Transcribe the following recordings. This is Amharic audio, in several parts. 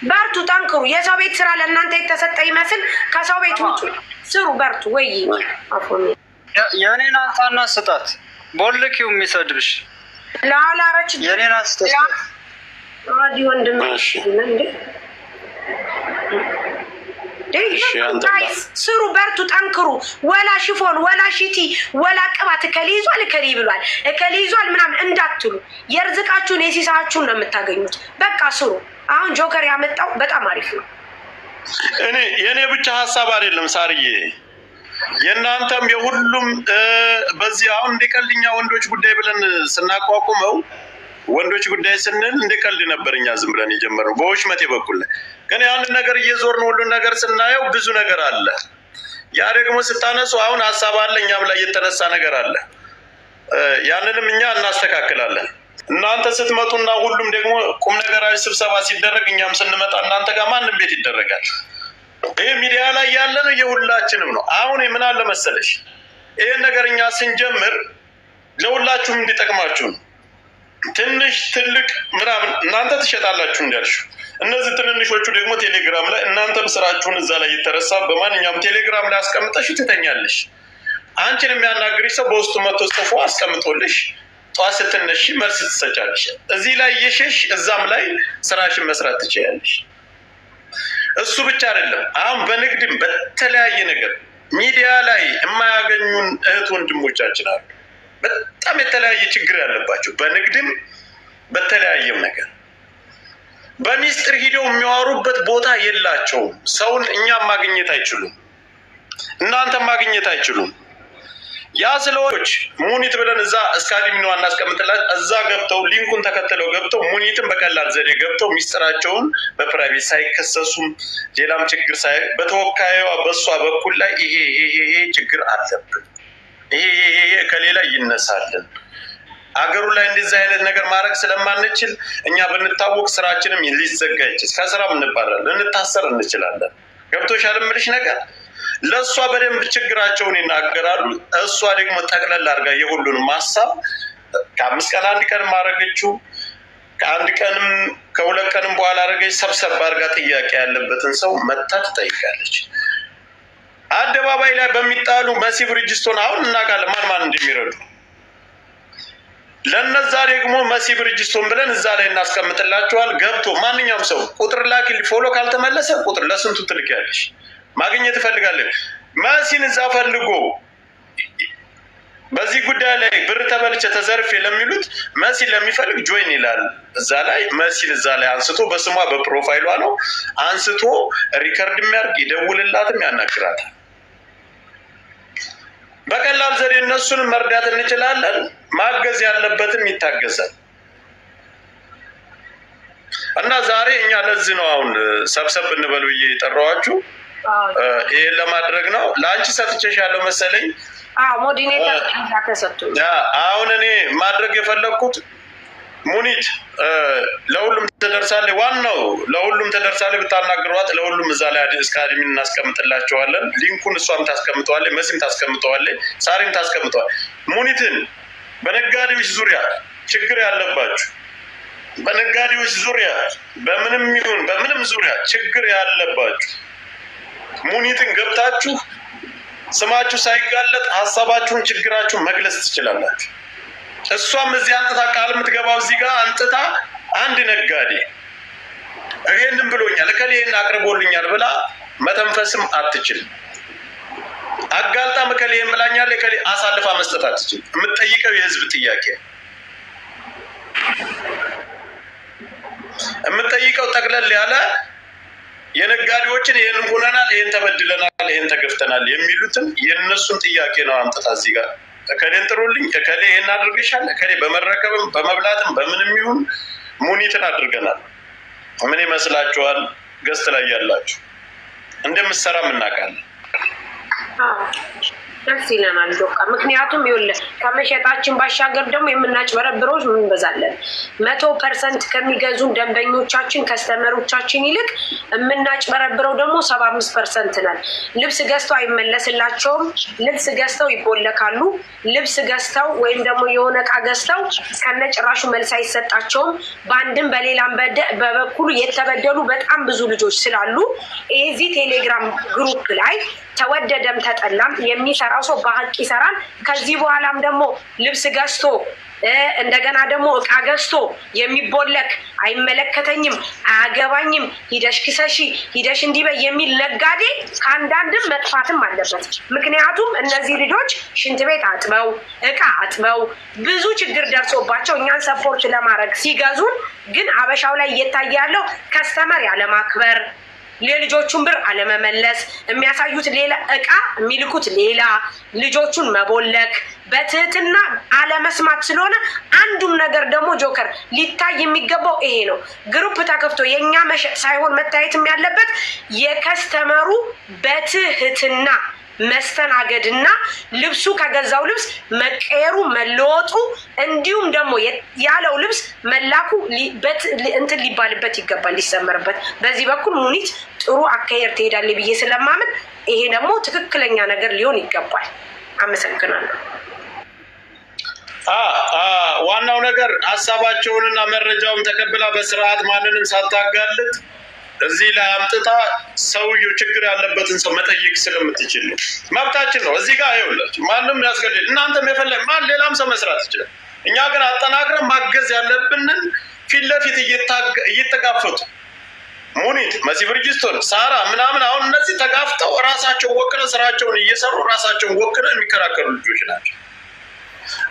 በርቱ፣ ጠንክሩ። የሰው ቤት ስራ ለእናንተ የተሰጠ ይመስል ከሰው ቤት ውጡ፣ ስሩ፣ በርቱ። ወይ አፎን የኔን አንሳና ስጣት ቦልኪው የሚሰድብሽ ላላረች የኔን አንስተ አዲ ወንድም ስሩ፣ በርቱ፣ ጠንክሩ። ወላ ሽፎን ወላ ሽቲ ወላ ቅባት እከሌ ይዟል እከሌ ብሏል እከሌ ይዟል ምናምን እንዳትሉ። የርዝቃችሁን የሲሳችሁን ነው የምታገኙት። በቃ ስሩ። አሁን ጆከር ያመጣው በጣም አሪፍ ነው። የኔ ብቻ ሀሳብ አይደለም ሳርዬ፣ የእናንተም የሁሉም በዚህ አሁን እንደቀልኛ ወንዶች ጉዳይ ብለን ስናቋቁመው ወንዶች ጉዳይ ስንል እንደቀልድ ነበር እኛ ዝም ብለን የጀመርነው በወሽመቴ በኩል። ግን ያንን ነገር እየዞርን ሁሉን ነገር ስናየው ብዙ ነገር አለ። ያ ደግሞ ስታነሱ አሁን ሀሳብ አለ፣ እኛም ላይ የተነሳ ነገር አለ። ያንንም እኛ እናስተካክላለን። እናንተ ስትመጡና ሁሉም ደግሞ ቁም ነገራዊ ስብሰባ ሲደረግ እኛም ስንመጣ እናንተ ጋር ማንም ቤት ይደረጋል። ይሄ ሚዲያ ላይ ያለ ነው፣ የሁላችንም ነው። አሁን ምን አለ መሰለሽ፣ ይሄን ነገር እኛ ስንጀምር ለሁላችሁም እንዲጠቅማችሁ ነው። ትንሽ ትልቅ ምናምን እናንተ ትሸጣላችሁ እንዳልሽው፣ እነዚህ ትንንሾቹ ደግሞ ቴሌግራም ላይ እናንተም ስራችሁን እዛ ላይ የተረሳ በማንኛውም ቴሌግራም ላይ አስቀምጠሽ ትተኛለሽ። አንቺን የሚያናግርሽ ሰው በውስጡ መጥቶ ጽፎ አስቀምጦልሽ ጠዋት ስትነሺ መልስ ትሰጫለሽ። እዚህ ላይ የሸሽ እዛም ላይ ስራሽን መስራት ትችያለሽ። እሱ ብቻ አይደለም፣ አሁን በንግድም በተለያየ ነገር ሚዲያ ላይ የማያገኙን እህት ወንድሞቻችን አሉ። በጣም የተለያየ ችግር ያለባቸው በንግድም በተለያየም ነገር በሚስጥር ሂደው የሚያወሩበት ቦታ የላቸውም። ሰውን እኛም ማግኘት አይችሉም፣ እናንተም ማግኘት አይችሉም። ያ ስለሆነች ሙኒት ብለን እዛ እስካዲሚኖ እናስቀምጥላት። እዛ ገብተው ሊንኩን ተከትለው ገብተው ሙኒትን በቀላል ዘዴ ገብተው ሚስጥራቸውን በፕራይቬት ሳይከሰሱም ሌላም ችግር በተወካዩዋ በእሷ በኩል ላይ ይሄ ችግር አለብን፣ ይሄ ከሌላ ይነሳልን፣ አገሩ ላይ እንደዚህ አይነት ነገር ማድረግ ስለማንችል እኛ ብንታወቅ ስራችንም ሊዘጋ ይችላል፣ ከስራም እንባላለን፣ ልንታሰር እንችላለን። ገብቶሻል የምልሽ ነገር። ለእሷ በደንብ ችግራቸውን ይናገራሉ። እሷ ደግሞ ጠቅለል አድርጋ የሁሉንም ሀሳብ ከ5 ቀን 1 ቀን ማድረገችው ከ1 ቀንም ከ2 ቀንም በኋላ አደረገች። ሰብሰብ አድርጋ ጥያቄ ያለበትን ሰው መታ ትጠይቃለች። አደባባይ ላይ በሚጣሉ መሲ ብርጅስቶን አሁን እናውቃለን ማን እንደሚረዱ። ለነዛ ደግሞ መሲ ብርጅስቶን ብለን እዛ ላይ እናስቀምጥላቸዋል። ገብቶ ማንኛውም ሰው ቁጥር ላኪልኝ፣ ፎሎ ካልተመለሰ ቁጥር ለስንቱ ትልኪያለሽ? ማግኘት እፈልጋለን። መሲን እዛ ፈልጎ በዚህ ጉዳይ ላይ ብር ተበልቼ ተዘርፌ ለሚሉት መሲ ለሚፈልግ ጆይን ይላል። እዛ ላይ መሲን እዛ ላይ አንስቶ በስሟ በፕሮፋይሏ ነው አንስቶ ሪከርድ የሚያርግ ይደውልላትም ያናግራታል። በቀላል ዘዴ እነሱን መርዳት እንችላለን። ማገዝ ያለበትም ይታገዛል። እና ዛሬ እኛ ለዚህ ነው አሁን ሰብሰብ እንበል ብዬ የጠራኋችሁ። ይሄን ለማድረግ ነው። ለአንቺ ሰጥቼሻለሁ መሰለኝ። ሞዲኔተር ተሰጥቶ አሁን እኔ ማድረግ የፈለግኩት ሙኒት ለሁሉም ተደርሳለች። ዋናው ለሁሉም ተደርሳለች። ብታናግሯት ለሁሉም እዛ ላይ እስካዲሚ እናስቀምጥላቸዋለን። ሊንኩን እሷም ታስቀምጠዋለች፣ መሲም ታስቀምጠዋለች፣ ሳሪም ታስቀምጠዋል። ሙኒትን በነጋዴዎች ዙሪያ ችግር ያለባችሁ፣ በነጋዴዎች ዙሪያ በምንም ይሁን በምንም ዙሪያ ችግር ያለባችሁ ሙኒትን ገብታችሁ ስማችሁ ሳይጋለጥ ሀሳባችሁን ችግራችሁን መግለጽ ትችላላችሁ። እሷም እዚህ አንጥታ ቃል የምትገባው እዚህ ጋር አንጥታ አንድ ነጋዴ ይሄንን ብሎኛል እከሌ ይሄን አቅርቦልኛል ብላ መተንፈስም አትችልም። አጋልጣ እከሌ ይሄን ብላኛል እከሌ አሳልፋ መስጠት አትችልም። የምትጠይቀው የህዝብ ጥያቄ፣ የምትጠይቀው ጠቅለል ያለ የነጋዴዎችን ይሄን ሆነናል፣ ይሄን ተበድለናል፣ ይሄን ተገፍተናል የሚሉትን የነሱን ጥያቄ ነው አምጥታ እዚህ ጋር እከሌን ጥሩልኝ፣ እከሌ ይሄን አድርገሻል፣ እከሌ በመረከብም በመብላትም በምንም ይሁን ሙኒትን አድርገናል። ምን ይመስላችኋል? ገስት ላይ ያላችሁ እንደምትሰራም እናውቃለን። ደስ ይለናል ዶቃ። ምክንያቱም ይኸውልህ ከመሸጣችን ባሻገር ደግሞ የምናጭበረብረው ምን በዛለን 100% ከሚገዙን ደንበኞቻችን ከስተመሮቻችን ይልቅ የምናጭበረብረው ደግሞ 75% ነን። ልብስ ገዝተው አይመለስላቸውም። ልብስ ገዝተው ይቦለካሉ። ልብስ ገዝተው ወይም ደግሞ የሆነ እቃ ገዝተው ከነጭራሹ መልስ አይሰጣቸውም። በአንድም በሌላም በበኩሉ የተበደሉ በጣም ብዙ ልጆች ስላሉ እዚህ ቴሌግራም ግሩፕ ላይ ተወደደም ተጠላም የሚሰራው ሰው በሀቅ ይሰራል። ከዚህ በኋላም ደግሞ ልብስ ገዝቶ እንደገና ደግሞ እቃ ገዝቶ የሚቦለክ አይመለከተኝም፣ አያገባኝም፣ ሂደሽ ክሰሺ፣ ሂደሽ እንዲበይ የሚል ነጋዴ ከአንዳንድም መጥፋትም አለበት። ምክንያቱም እነዚህ ልጆች ሽንት ቤት አጥበው እቃ አጥበው ብዙ ችግር ደርሶባቸው እኛን ሰፖርት ለማድረግ ሲገዙን፣ ግን አበሻው ላይ እየታየ ያለው ከስተመር ያለማክበር፣ ለልጆቹን ብር አለመመለስ፣ የሚያሳዩት ሌላ እቃ የሚልኩት ሌላ፣ ልጆቹን መቦለክ፣ በትህትና አለመስማት ስለሆነ አንዱም ነገር ደግሞ ጆከር ሊታይ የሚገባው ይሄ ነው። ግሩፕ ተከፍቶ የኛ መሸጥ ሳይሆን መታየትም ያለበት የከስተመሩ በትህትና መስተናገድና ልብሱ ከገዛው ልብስ መቀየሩ መለወጡ እንዲሁም ደግሞ ያለው ልብስ መላኩ እንትን ሊባልበት ይገባል፣ ሊሰመርበት። በዚህ በኩል ሙኒት ጥሩ አካሄድ ትሄዳለች ብዬ ስለማምን ይሄ ደግሞ ትክክለኛ ነገር ሊሆን ይገባል። አመሰግናለሁ። ዋናው ነገር ሀሳባቸውንና መረጃውን ተቀብላ በስርዓት ማንንም ሳታጋልጥ እዚህ ላይ አምጥታ ሰውየው ችግር ያለበትን ሰው መጠየቅ ስለምትችል መብታችን ነው። እዚህ ጋር ይኸውላችሁ ማንም ያስገድል እናንተም የፈለግ ማን ሌላም ሰው መስራት ይችላል። እኛ ግን አጠናክረን ማገዝ ያለብንን ፊት ለፊት እየተጋፈጡ ሙኒት፣ መሲ ብርጅስቶን፣ ሳራ ምናምን አሁን እነዚህ ተጋፍተው ራሳቸው ወክረ ስራቸውን እየሰሩ ራሳቸውን ወክረ የሚከራከሩ ልጆች ናቸው።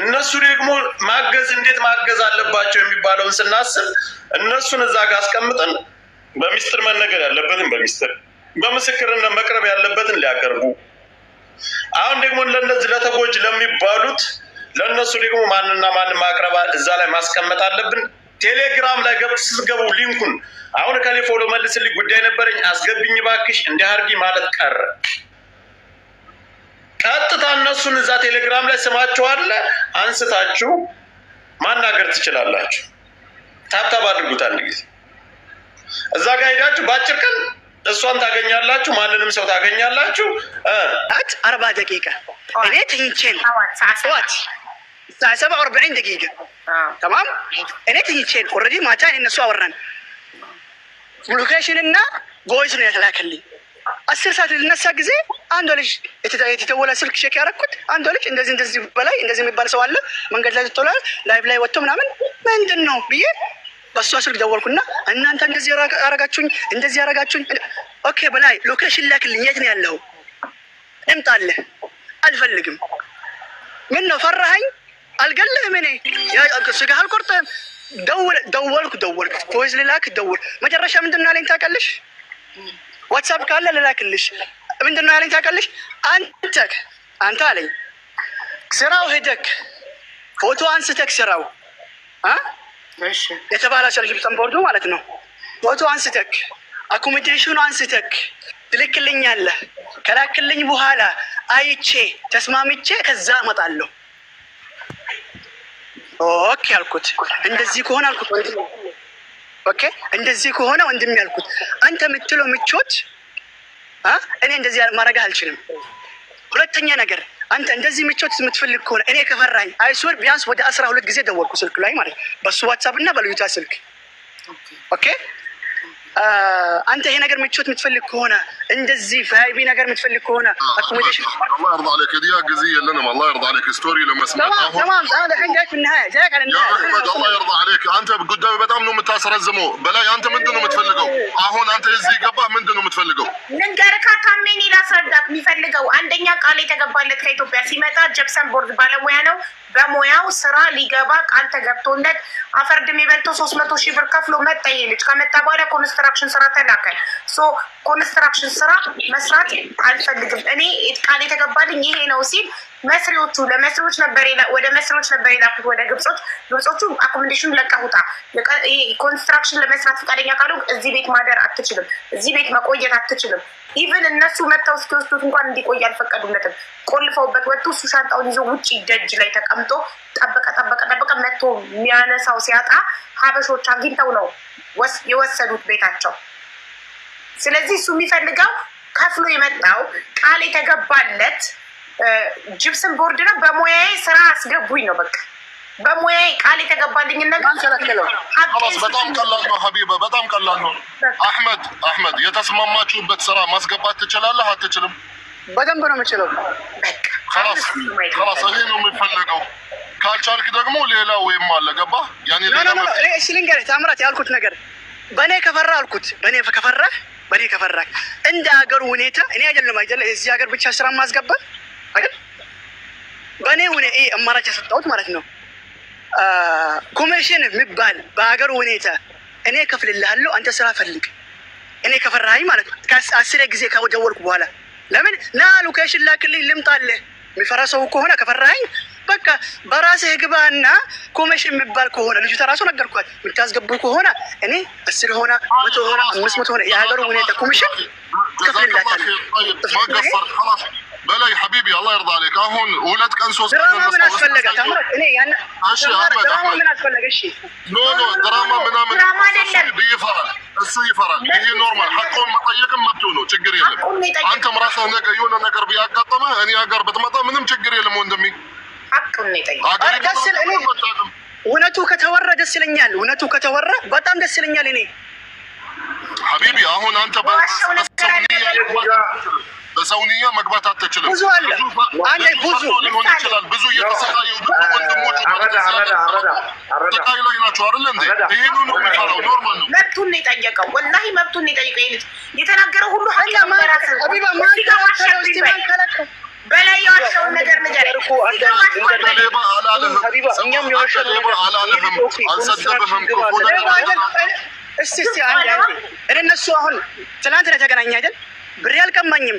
እነሱ ደግሞ ማገዝ እንዴት ማገዝ አለባቸው የሚባለውን ስናስብ እነሱን እዛ ጋር አስቀምጠን በሚስጥር መነገር ያለበትን በሚስጥር በምስክርነት መቅረብ ያለበትን ሊያቀርቡ፣ አሁን ደግሞ ለነዚህ ለተጎጅ ለሚባሉት ለነሱ ደግሞ ማንና ማን ማቅረብ እዛ ላይ ማስቀመጥ አለብን። ቴሌግራም ላይ ስትገቡ ሊንኩን አሁን ከሌ ፎሎ መልስልኝ ጉዳይ ነበረኝ አስገብኝ ባክሽ እንዲህ አድርጊ ማለት ቀረ። ቀጥታ እነሱን እዛ ቴሌግራም ላይ ስማቸው አለ አንስታችሁ ማናገር ትችላላችሁ። ታብታብ አድርጉት አንድ ጊዜ እዛ ጋር ሄዳችሁ በአጭር ቀን እሷን ታገኛላችሁ፣ ማንንም ሰው ታገኛላችሁ። 40 ደቂቃ እኔ ትንቼን ሰዓት 47 ደቂቃ تمام እኔ ትንቼን ኦልሬዲ ማታ እነሱ አወራን ሎኬሽን እና ቮይስ ነው የተላከልኝ። 10 ሰዓት ልነሳ ጊዜ አንድ ልጅ የተደወለ ስልክ ቼክ ያደረኩት አንድ ልጅ እንደዚህ በላይ እንደዚህ የሚባል ሰው አለ መንገድ ላይ ተጥሏል ላይቭ ላይ ወጥቶ ምናምን ምንድን ነው ብዬ በሷ ስልክ ደወልኩና እናንተ እንደዚህ ያረጋችሁኝ ኦኬ በላይ ሎኬሽን ላክልኝ የት ነው ያለው እምጣለህ አልፈልግም ምን ነው ፈራኸኝ አልገልህም እኔ ስጋ አልቆርጥም ደወልኩ ቮይስ ልላክ ደውል መጨረሻ ምንድን ነው ያለኝ ታውቃለሽ ዋትስአፕ ካለ ልላክልሽ ምንድን ነው ያለኝ ታውቃለሽ አንተ አለኝ ስራው ሄደክ ፎቶ አንስተክ ስራው የተባለ ሰርጅ ተንቦርዶ ማለት ነው ፎቶ አንስተክ አኮሞዴሽኑ አንስተክ ትልክልኛለህ ከላክልኝ በኋላ አይቼ ተስማምቼ ከዛ እመጣለሁ። ኦኬ አልኩት። እንደዚህ ከሆነ አልኩት ኦኬ እንደዚህ ከሆነ ወንድሜ አልኩት አንተ የምትለው ምቾት እኔ እንደዚህ ማድረግ አልችልም። ሁለተኛ ነገር አንተ እንደዚህ ምቾት የምትፈልግ ከሆነ እኔ ከፈራኝ አይሱር ቢያንስ ወደ 12 ጊዜ ደወልኩ ስልክ ላይ ማለት በሱ ዋትስአፕ እና በልዩታ ስልክ ኦኬ አንተ ይሄ ነገር ምቾት የምትፈልግ ከሆነ እንደዚህ ቫይቢ ነገር የምትፈልግ ከሆነ አኮሞዴሽን الله يرضى عليك دي جزئيه لنا الله يرضى عليك ستوري لما سمعت تمام انا الحين جايك في النهايه جايك على النهايه يا احمد الله يرضى عليك انت قدامي በጣም ነው የምታስረዝመው በላይ አንተ ምንድነው የምትፈልገው አሁን አንተ እዚህ ገባህ ምንድነው የምትፈልገው ንገርካ ካሜኒ ላስረዳክ የሚፈልገው አንደኛ ቃል የተገባለት ከኢትዮጵያ ሲመጣ ጀፕሰን ቦርድ ባለሙያ ነው በሙያው ስራ ሊገባ ቃል ተገብቶለት አፈርድም የበልቶ 300,000 ብር ከፍሎ መጣ። ይሄ ልጅ ከመጣ በኋላ ኮንስትራክሽን ስራ ተላከ። ኮንስትራክሽን ስራ መስራት አልፈልግም እኔ ቃል የተገባልኝ ይሄ ነው ሲል ለመስሪዎች ነበር ወደ መስሪዎች ነበር የላኩት ወደ ግብጾቹ አኮሞዴሽን ለቀውጣ ኮንስትራክሽን ለመስራት ፈቃደኛ ካሉ እዚህ ቤት ማደር አትችልም፣ እዚህ ቤት መቆየት አትችልም፣ ኢቭን እነሱ መጥተው እስኪወስዱት እንኳን እንዲቆይ አልፈቀዱለትም። ቆልፈውበት ወጥቶ እሱ ሻንጣውን ይዞ ውጪ ደጅ ላይ ተቀምጦ ጠበቀ። መጥቶ የሚያነሳው ሲያጣ ሀበሾች አግኝተው ነው የወሰዱት ቤታቸው። ስለዚህ እሱ የሚፈልገው ከፍሎ የመጣው ቃል የተገባለት ጅብስን ቦርድ ነው። በሙያዬ ስራ አስገቡኝ ነው በቃ በሙያዬ ቃል የተገባልኝ ነገር በጣም ቀላል ነው ሀቢባ፣ በጣም ቀላል ነው። አህመድ የተስማማችሁበት ስራ ማስገባት ትችላለህ አትችልም? በደንብ ነው የምችለው። خلاص ይሄ ነው የሚፈልገው። ካልቻልክ ደግሞ ሌላ ወይም አለ ገባ ያኔ ሌላ ነው። እሺ ልንገርህ ታምራት ያልኩት ነገር በኔ ከፈራ አልኩት በኔ ከፈራ እንደ ሀገሩ ሁኔታ እኔ አይደለም እዚህ ሀገር ብቻ ስራ ማስገባ አይደል በኔ ሁኔታ አማራጭ ሰጣሁት ማለት ነው። ኮሚሽን የሚባል በሀገሩ ሁኔታ እኔ ከፍልልሃለሁ አንተ ስራ ፈልግ። እኔ ከፈራኸኝ ማለት ነው ከ10 ጊዜ ከደወልኩ በኋላ ለምን ና ሎኬሽን ላክልኝ ልምጣልህ። የሚፈራ ሰው ከሆነ ከፈራኸኝ በቃ በራስህ ግባና ኮሚሽን የሚባል ከሆነ ልጅ ተራሱ ነገርኳት የምታስገቡ ከሆነ እኔ 10 ሆነ 100 ሆነ 500 ሆነ የሀገሩ ሁኔታ ኮሚሽን ከፍልላታለሁ። በላይ ሐቢቢ አላህ ይርዳ አለይክ። አሁን 2 ቀን 3 ቀን ድራማ ምን አስፈለገ ታምራት? እኔ ያን ድራማ ምን አስፈለገ? እሺ ኖ ድራማ ምናምን እሱ ይፈራል። ይሄ ኖርማል ሐቁን መጠየቅም መብቱ ነው፣ ችግር የለም። አንተም ራስህ ነገር የሆነ ነገር ቢያጋጥምህ እኔ ሀገር ብትመጣ ምንም ችግር የለም ወንድሜ። ሐቁን ይጠይቅ። እውነቱ ከተወራ ደስ ይለኛል። እውነቱ ከተወራ በጣም ደስ ይለኛል። እኔ ሐቢቢ አሁን አንተ በሰውንያ መግባት አትችልም። ብዙ አለ አንዴ ብዙ ሊሆን ይችላል። ብዙ እየተሰቃዩ ወንድሞች ተቃይ ላይ ናቸው አይደል እንዴ? ይሄን ነው የሚፈራው። ኖርማል ነው። መብቱን ነው የጠየቀው። ወላሂ መብቱን ነው የጠየቀው። ይሄ ልጅ የተናገረው ሁሉ ሀቂቃ ማራስ ሀቢባ በላይ ያወራው ነገር እኮ ሌባ አላለህም። እኛም አላለህም አልሰደብህም። እስቲ አንዴ እነሱ አሁን ትናንት ነው የተገናኘ አይደል? ብሬ አልቀማኝም፣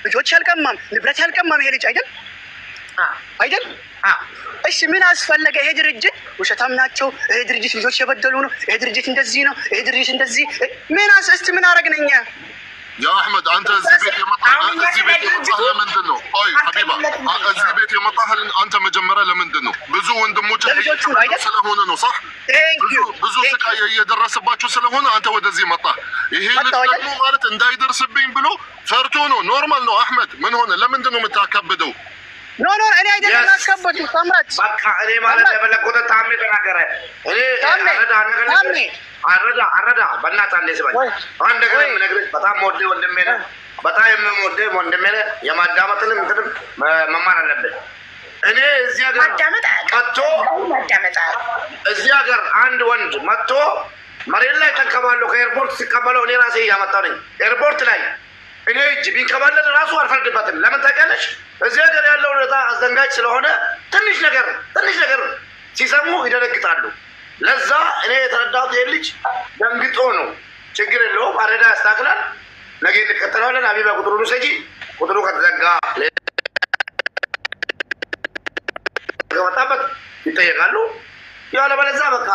ልጆች አልቀማም፣ ንብረት አልቀማም። ይሄ ልጅ አይደል? እሺ ምን አስፈለገ? ይሄ ድርጅት ውሸታም ናቸው፣ ይሄ ድርጅት ልጆች የበደሉ ነው፣ ይሄ ድርጅት እንደዚህ ነው፣ ይሄ ድርጅት እንደዚህ እስቲ ምን አረግነኛ? ያ አህመድ አንተ እዚህ ቤት የመጣህ ለምንድን ነው? አይ ሀቢባ እዚህ ቤት የመጣህ አንተ መጀመሪያ ለምንድን ነው? ብዙ ወንድሞች ስለሆነ ነው። صح ብዙ ስቃይ እየደረሰባቸው ስለሆነ አንተ ወደዚህ መጣህ። ይሄ ደግሞ ማለት እንዳይደርስብኝ ብሎ ፈርቶ ነው። ኖርማል ነው። አህመድ ምን ሆነ? ለምንድን ነው የምታካብደው? ኖ እኔ አይደለም አስከበዱ ታምራት በቃ እኔ ማለት የፈለኩት ታሜ ተናገረ። እኔ አረዳ በእናትህ አንዴ ስማኝ። አንድ ነገር የምነግርህ በጣም የምወድህ ወንድሜ ነህ፣ በጣም የምወድህ ወንድሜ ነህ። የማዳመጥንም እንትንም መማር አለብህ። እኔ እዚህ ሀገር መጥቶ እዚህ ሀገር አንድ ወንድ መጥቶ መሬት ላይ ተንከባለሁ ከኤርፖርት ሲቀበለው እኔ ራሴ እያመጣሁ ነኝ። ኤርፖርት ላይ እኔ እጅ ቢንከባለል ራሱ አልፈርድበትም። ለምን ታውቂያለሽ? እዚህ ሀገር ያለው ሁኔታ አስደንጋጭ ስለሆነ ትንሽ ነገር ሲሰሙ ይደነግጣሉ። ለዛ እኔ የተረዳሁት ይሄ ልጅ ደንግጦ ነው። ችግር የለውም፣ አረዳ ያስተካክላል። ነገ እንከተለዋለን። ሀቢባ ቁጥሩን ውሰጂ። ቁጥሩ ከተዘጋ ከመጣበት ይጠየቃሉ። ያለበለዚያ በቃ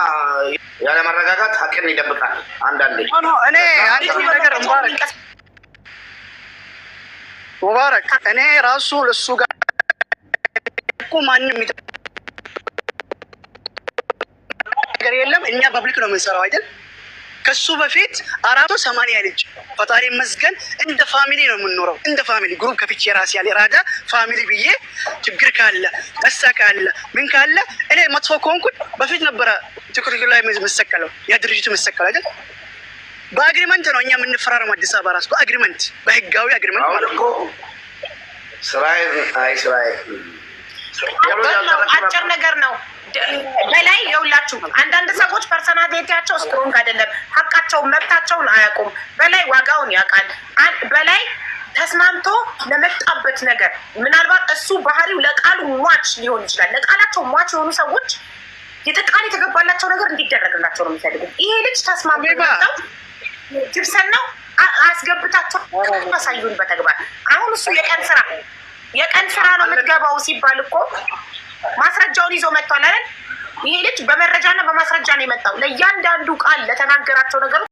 ያለ መረጋጋት ሀቅን ይደብቃል። አንዳንዴ እኔ አንድ ነገር ሙባረክ እኔ ራሱ ለሱ ጋር እኮ ማንም ነገር የለም። እኛ ፐብሊክ ነው የምንሰራው አይደል? ከሱ በፊት 480 ልጅ ፈጣሪ መስገን እንደ ፋሚሊ ነው የምንኖረው። እንደ ፋሚሊ ግሩፕ ከፍቼ ራሴ ያለ ራዳ ፋሚሊ ብዬ ችግር ካለ ደስታ ካለ ምን ካለ እኔ መጥፎ ከሆንኩት በፊት ነበረ ትኩረት ላይ መሰከለው ያ ድርጅት መሰከለው አይደል? በአግሪመንት ነው እኛ የምንፈራረም። አዲስ አበባ ራሱ በአግሪመንት በህጋዊ አግሪመንት ማለት ነው። ስራዬ አጭር ነገር ነው። በላይ የውላችሁ አንዳንድ ሰዎች ፐርሰናሊቲያቸው ስትሮንግ አይደለም፣ ሀቃቸውን መብታቸውን አያውቁም። በላይ ዋጋውን ያውቃል። በላይ ተስማምቶ ለመጣበት ነገር ምናልባት እሱ ባህሪው ለቃሉ ሟች ሊሆን ይችላል። ለቃላቸው ሟች የሆኑ ሰዎች ቃል የተገባላቸው ነገር እንዲደረግላቸው ነው የሚፈልጉት። ይሄ ልጅ ተስማምቶ መጣው ጅብሰን ነው አስገብታቸው አሳዩን በተግባር። አሁን እሱ የቀን ስራ ነው የምትገባው ሲባል እኮ ማስረጃውን ይዞ መጥቷል አይደል? ይሄ ልጅ በመረጃና በማስረጃ ነው የመጣው። ለእያንዳንዱ ቃል ለተናገራቸው ነገሮች